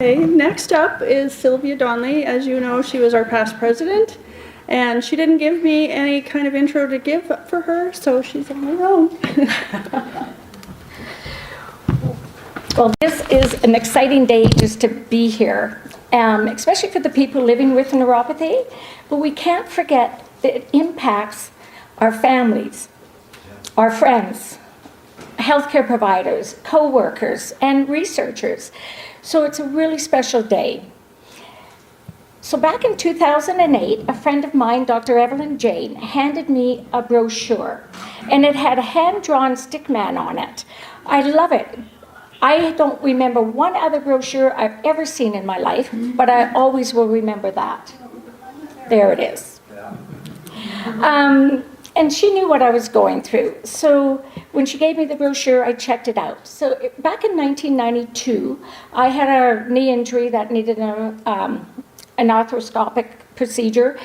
Okay, next up is Sylvia Donley. As you know, she was our past president, and she didn't give me any kind of intro to give for her, so she's on her own. Well, this is an exciting day just to be here, especially for the people living with neuropathy, but we can't forget that it impacts our families, our friends, healthcare providers, co-workers, and researchers. So it's a really special day. So back in 2008, a friend of mine, Dr. Evelyn Jane, handed me a brochure, and it had a hand-drawn stick man on it. I love it. I don't remember one other brochure I've ever seen in my life, but I always will remember that. There it is. And she knew what I was going through. So when she gave me the brochure, I checked it out. So back in 1992, I had a knee injury that needed an arthroscopic procedure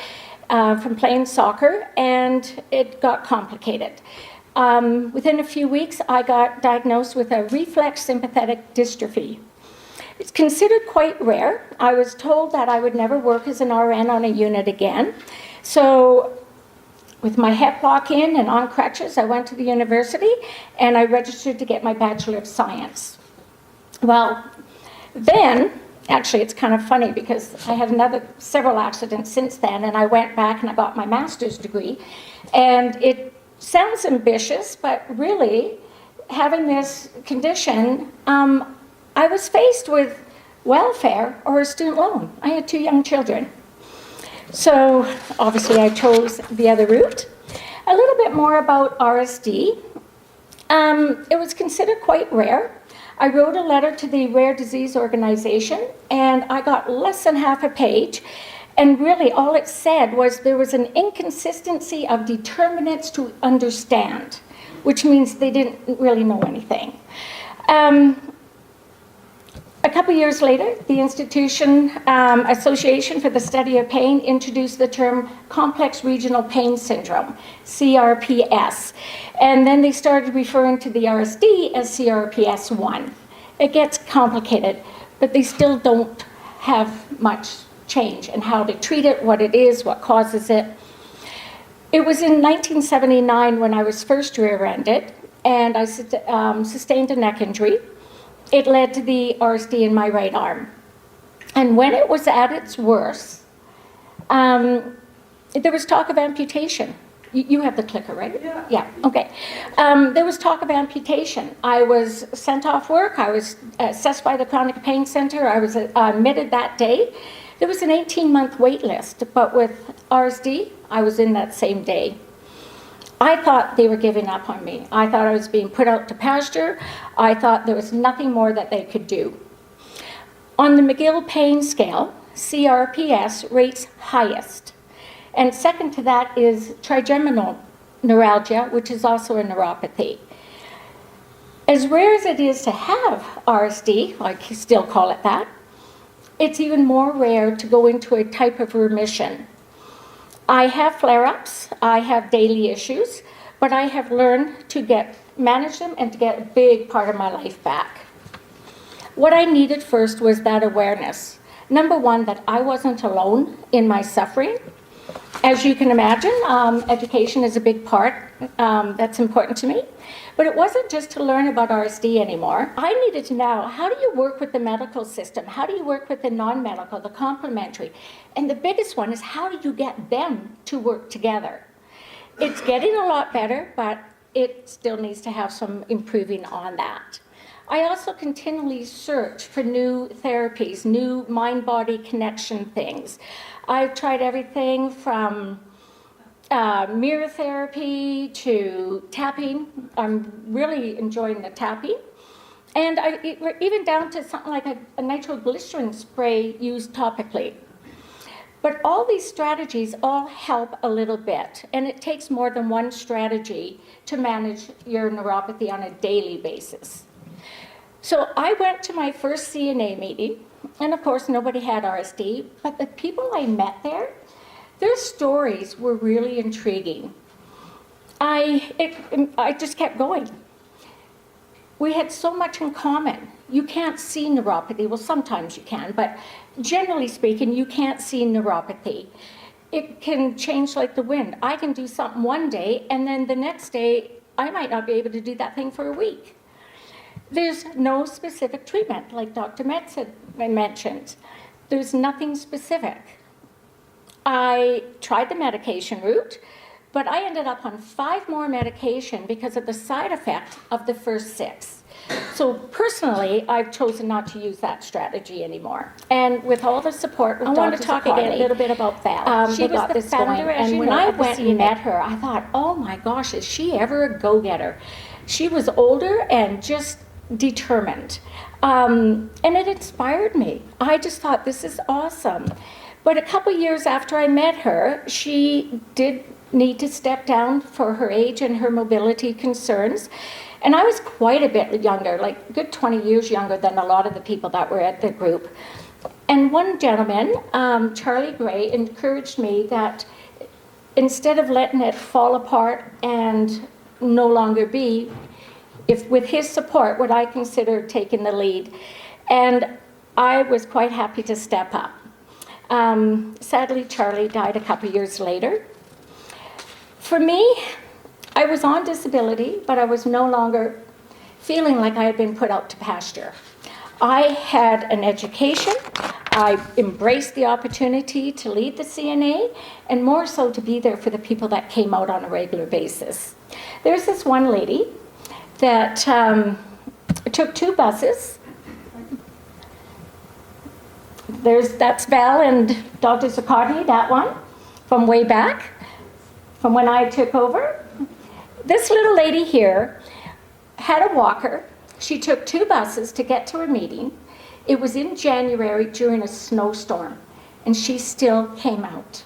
from playing soccer, and it got complicated. Within a few weeks, I got diagnosed with a reflex sympathetic dystrophy. It's considered quite rare. I was told that I would never work as an RN on a unit again. So with my hip block in and on crutches, I went to the university and I registered to get my Bachelor of Science. Well, then, actually it's kind of funny because I had several accidents since then, and I went back and I got my master's degree. And it sounds ambitious, but really, having this condition, I was faced with welfare or a student loan. I had 2 young children. So obviously I chose the other route. A little bit more about RSD. It was considered quite rare. I wrote a letter to the Rare Disease Organization, and I got less than half a page. And really all it said was there was an inconsistency of determinants to understand, which means they didn't really know anything. A couple years later, the Association for the Study of Pain introduced the term Complex Regional Pain Syndrome, CRPS. And then they started referring to the RSD as CRPS1. It gets complicated, but they still don't have much change in how to treat it, what it is, what causes it. It was in 1979 when I was first rear-ended, and I sustained a neck injury. It led to the RSD in my right arm. And when it was at its worst, there was talk of amputation. You have the clicker, right? Yeah. Yeah, okay. There was talk of amputation. I was sent off work. I was assessed by the Chronic Pain Center. I was admitted that day. There was an 18-month wait list, but with RSD, I was in that same day. I thought they were giving up on me. I thought I was being put out to pasture. I thought there was nothing more that they could do. On the McGill Pain Scale, CRPS rates highest. And second to that is trigeminal neuralgia, which is also a neuropathy. As rare as it is to have RSD, I still call it that, it's even more rare to go into a type of remission. I have flare-ups, I have daily issues, but I have learned to manage them and to get a big part of my life back. What I needed first was that awareness. Number one, that I wasn't alone in my suffering. As you can imagine, education is a big part that's important to me. But it wasn't just to learn about RSD anymore. I needed to know, how do you work with the medical system? How do you work with the non-medical, the complementary? And the biggest one is, how do you get them to work together? It's getting a lot better, but it still needs to have some improving on that. I also continually search for new therapies, new mind-body connection things. I've tried everything from mirror therapy to tapping. I'm really enjoying the tapping. And even down to something like a nitroglycerin spray used topically. But all these strategies all help a little bit, and it takes more than one strategy to manage your neuropathy on a daily basis. So I went to my first CNA meeting, and of course nobody had RSD, but the people I met there, their stories were really intriguing. I just kept going. We had so much in common. you can't see neuropathy. Well, sometimes you can, but generally speaking, you can't see neuropathy. It can change like the wind. I can do something one day, and then the next day, I might not be able to do that thing for a week. There's no specific treatment, like Dr. Metz mentioned. There's nothing specific. I tried the medication route, but I ended up on 5 more medication because of the side effect of the first 6. So personally, I've chosen not to use that strategy anymore. And with all the support, I want to talk again a little bit about Val. She was the founder, and when I went and met her, I thought, oh my gosh, is she ever a go-getter? She was older and just determined. And it inspired me. I just thought, this is awesome. But a couple years after I met her, she did need to step down for her age and her mobility concerns. And I was quite a bit younger, like a good 20 years younger than a lot of the people that were at the group. And one gentleman, Charlie Gray, encouraged me that instead of letting it fall apart and no longer be, if with his support, would I consider taking the lead? And I was quite happy to step up. Sadly, Charlie died a couple years later. For me, I was on disability, but I was no longer feeling like I had been put out to pasture. I had an education. I embraced the opportunity to lead the CNA, and more so to be there for the people that came out on a regular basis. There's this one lady that took 2 buses. That's Val and Dr. Zuccotti, that one, from way back, from when I took over. This little lady here had a walker. She took 2 buses to get to her meeting. It was in January during a snowstorm, and she still came out.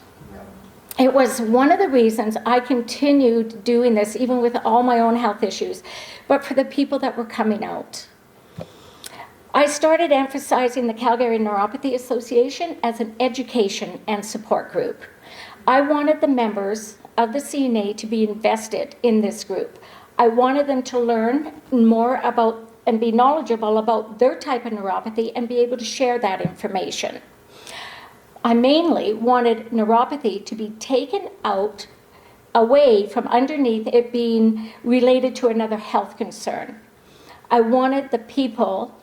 It was one of the reasons I continued doing this, even with all my own health issues, but for the people that were coming out. I started emphasizing the Calgary Neuropathy Association as an education and support group. I wanted the members of the CNA to be invested in this group. I wanted them to learn more about and be knowledgeable about their type of neuropathy and be able to share that information. I mainly wanted neuropathy to be taken out, away from underneath it being related to another health concern. I wanted the people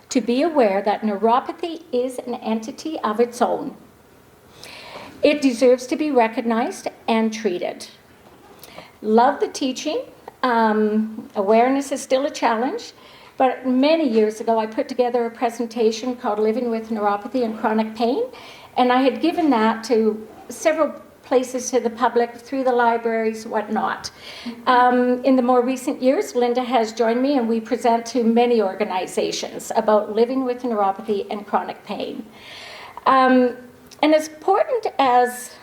to be aware that neuropathy is an entity of its own. It deserves to be recognized and treated. Love the teaching. Awareness is still a challenge, but many years ago I put together a presentation called Living with Neuropathy and Chronic Pain, and I had given that to several places to the public through the libraries, whatnot. In the more recent years, Linda has joined me, and we present to many organizations about living with neuropathy and chronic pain. And as important as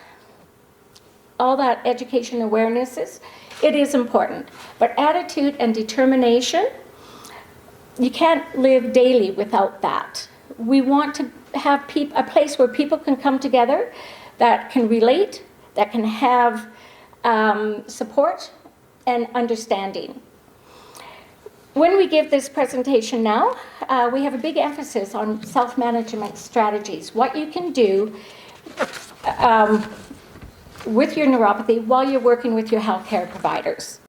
all that education awareness is, it is important. But attitude and determination, you can't live daily without that. We want to have a place where people can come together that can relate, that can have support and understanding. When we give this presentation now, we have a big emphasis on self-management strategies, what you can do with your neuropathy while you're working with your healthcare providers.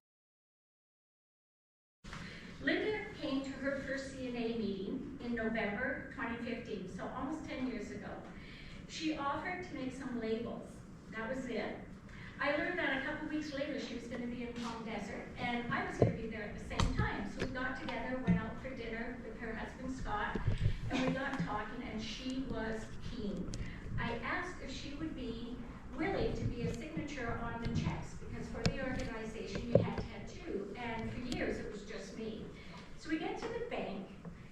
Linda came to her first CNA meeting in November 2015, so almost 10 years ago. She offered to make some labels. That was it. I learned that a couple weeks later she was going to be in Palm Desert, and I was going to be there at the same time. So we got together, went out for dinner with her husband Scott, and we got talking, and she was keen. I asked if she would be willing to be a signature on the checks, because for the organization you had to have 2, and for years it was just me. So we get to the bank,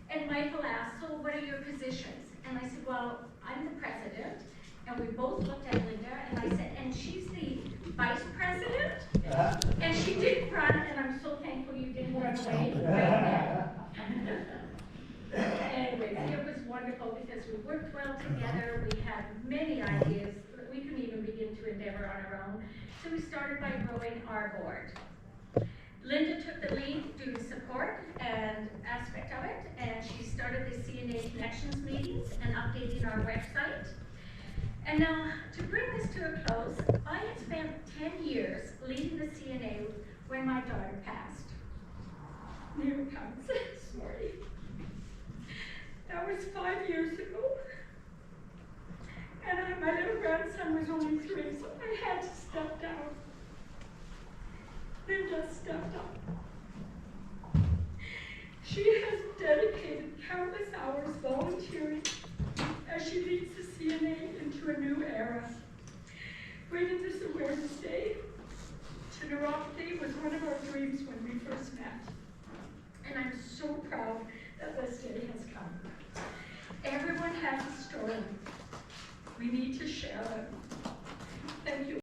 and Michael asked, so what are your positions? And I said, well, I'm the president. And we both looked at Linda, and I said, and she's the vice president? And she did run, and I'm so thankful you didn't run away right there. Anyways, it was wonderful because we worked well together. We had many ideas that we couldn't even begin to endeavor on our own. So we started by growing our board. Linda took the lead doing support and aspect of it, and she started the CNA Connections meetings and updating our website. And now, to bring this to a close, I had spent 10 years leading the CNA when my daughter passed. Here it comes, sorry. That was 5 years ago. And my little grandson was only 3, so I had to step down. Linda stepped up. She has dedicated countless hours volunteering as she leads the CNA into a new era. Bringing this awareness day to neuropathy was one of our dreams when we first met.